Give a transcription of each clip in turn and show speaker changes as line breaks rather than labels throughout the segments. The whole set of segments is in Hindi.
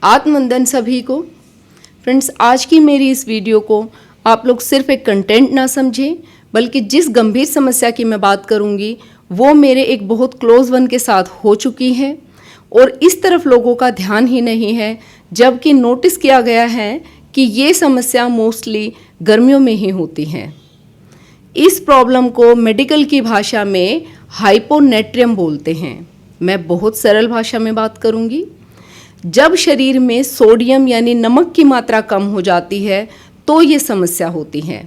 आत्मवंदन सभी को। फ्रेंड्स, आज की मेरी इस वीडियो को आप लोग सिर्फ एक कंटेंट ना समझें, बल्कि जिस गंभीर समस्या की मैं बात करूंगी वो मेरे एक बहुत क्लोज वन के साथ हो चुकी है और इस तरफ लोगों का ध्यान ही नहीं है, जबकि नोटिस किया गया है कि ये समस्या मोस्टली गर्मियों में ही होती है। इस प्रॉब्लम को मेडिकल की भाषा में हाइपोनेट्रियम बोलते हैं। मैं बहुत सरल भाषा में बात करूंगी। जब शरीर में सोडियम यानी नमक की मात्रा कम हो जाती है तो ये समस्या होती है।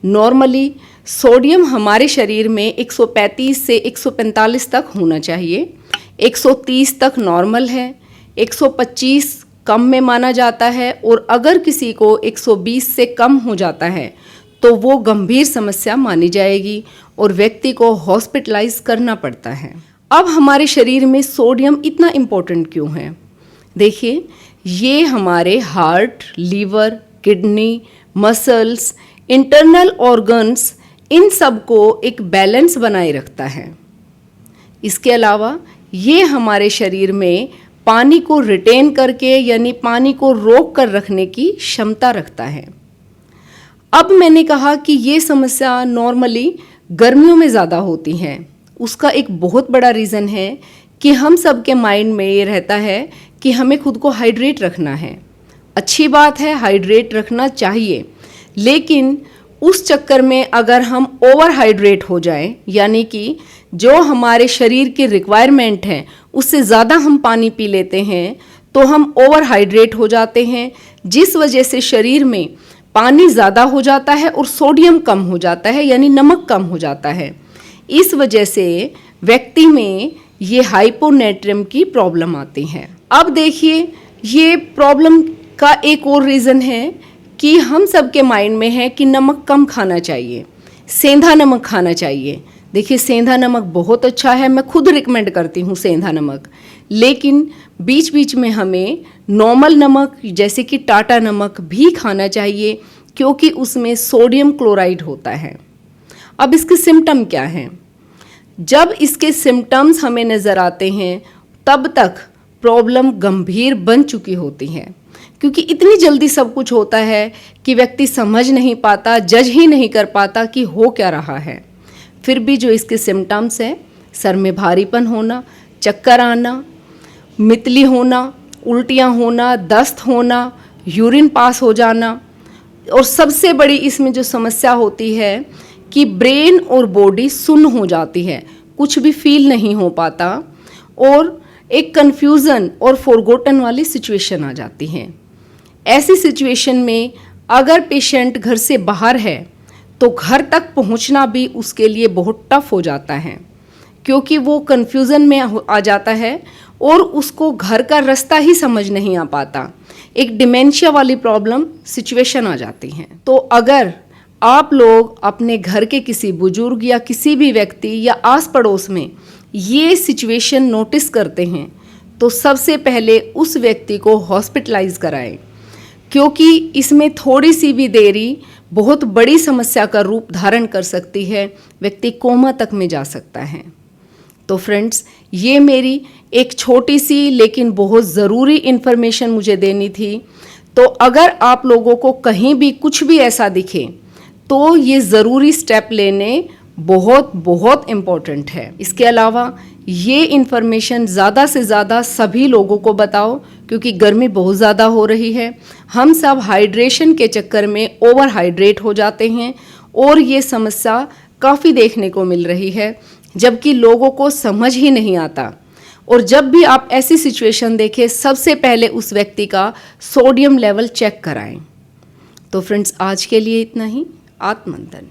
नॉर्मली सोडियम हमारे शरीर में 135 से 145 तक होना चाहिए। 130 तक नॉर्मल है, 125 कम में माना जाता है और अगर किसी को 120 से कम हो जाता है तो वो गंभीर समस्या मानी जाएगी और व्यक्ति को हॉस्पिटलाइज करना पड़ता है। अब हमारे शरीर में सोडियम इतना इम्पोर्टेंट क्यों है? देखिए, ये हमारे heart, liver, kidney, muscles, internal organs, इन सब को एक बैलेंस बनाए रखता है। इसके अलावा ये हमारे शरीर में पानी को रिटेन करके यानी पानी को रोक कर रखने की क्षमता रखता है। अब मैंने कहा कि ये समस्या नॉर्मली गर्मियों में ज़्यादा होती है। उसका एक बहुत बड़ा रीज़न है कि हम सब के माइंड में ये रहता है कि हमें खुद को हाइड्रेट रखना है। अच्छी बात है, हाइड्रेट रखना चाहिए, लेकिन उस चक्कर में अगर हम ओवर हाइड्रेट हो जाएं, यानी कि जो हमारे शरीर की रिक्वायरमेंट है उससे ज़्यादा हम पानी पी लेते हैं तो हम ओवर हाइड्रेट हो जाते हैं, जिस वजह से शरीर में पानी ज़्यादा हो जाता है और सोडियम कम हो जाता है, यानी नमक कम हो जाता है। इस वजह से व्यक्ति में ये हाइपोनेट्रियम की प्रॉब्लम आती है। अब देखिए, ये प्रॉब्लम का एक और रीज़न है कि हम सबके माइंड में है कि नमक कम खाना चाहिए, सेंधा नमक खाना चाहिए। देखिए, सेंधा नमक बहुत अच्छा है, मैं खुद रिकमेंड करती हूँ सेंधा नमक, लेकिन बीच बीच में हमें नॉर्मल नमक जैसे कि टाटा नमक भी खाना चाहिए, क्योंकि उसमें सोडियम क्लोराइड होता है। अब इसके सिम्टम क्या हैं? जब इसके सिम्टम्स हमें नज़र आते हैं तब तक प्रॉब्लम गंभीर बन चुकी होती है, क्योंकि इतनी जल्दी सब कुछ होता है कि व्यक्ति समझ नहीं पाता, जज ही नहीं कर पाता कि हो क्या रहा है। फिर भी जो इसके सिम्टम्स हैं, सर में भारीपन होना, चक्कर आना, मितली होना, उल्टियाँ होना, दस्त होना, यूरिन पास हो जाना, और सबसे बड़ी इसमें जो समस्या होती है कि ब्रेन और बॉडी सुन्न हो जाती है, कुछ भी फील नहीं हो पाता और एक कन्फ्यूज़न और फॉरगॉटन वाली सिचुएशन आ जाती है। ऐसी सिचुएशन में अगर पेशेंट घर से बाहर है तो घर तक पहुंचना भी उसके लिए बहुत टफ हो जाता है, क्योंकि वो कन्फ्यूज़न में आ जाता है और उसको घर का रास्ता ही समझ नहीं आ पाता। एक डिमेंशिया वाली प्रॉब्लम सिचुएशन आ जाती है। तो अगर आप लोग अपने घर के किसी बुजुर्ग या किसी भी व्यक्ति या आस पड़ोस में ये सिचुएशन नोटिस करते हैं तो सबसे पहले उस व्यक्ति को हॉस्पिटलाइज कराएं, क्योंकि इसमें थोड़ी सी भी देरी बहुत बड़ी समस्या का रूप धारण कर सकती है, व्यक्ति कोमा तक में जा सकता है। तो फ्रेंड्स, ये मेरी एक छोटी सी लेकिन बहुत ज़रूरी इन्फॉर्मेशन मुझे देनी थी। तो अगर आप लोगों को कहीं भी कुछ भी ऐसा दिखे तो ये ज़रूरी स्टेप लेने बहुत बहुत इम्पोर्टेंट है। इसके अलावा ये इन्फॉर्मेशन ज़्यादा से ज़्यादा सभी लोगों को बताओ, क्योंकि गर्मी बहुत ज़्यादा हो रही है। हम सब हाइड्रेशन के चक्कर में ओवर हाइड्रेट हो जाते हैं और ये समस्या काफ़ी देखने को मिल रही है, जबकि लोगों को समझ ही नहीं आता। और जब भी आप ऐसी सिचुएशन देखें, सबसे पहले उस व्यक्ति का सोडियम लेवल चेक कराएं। तो फ्रेंड्स, आज के लिए इतना ही। आत्मवंदन।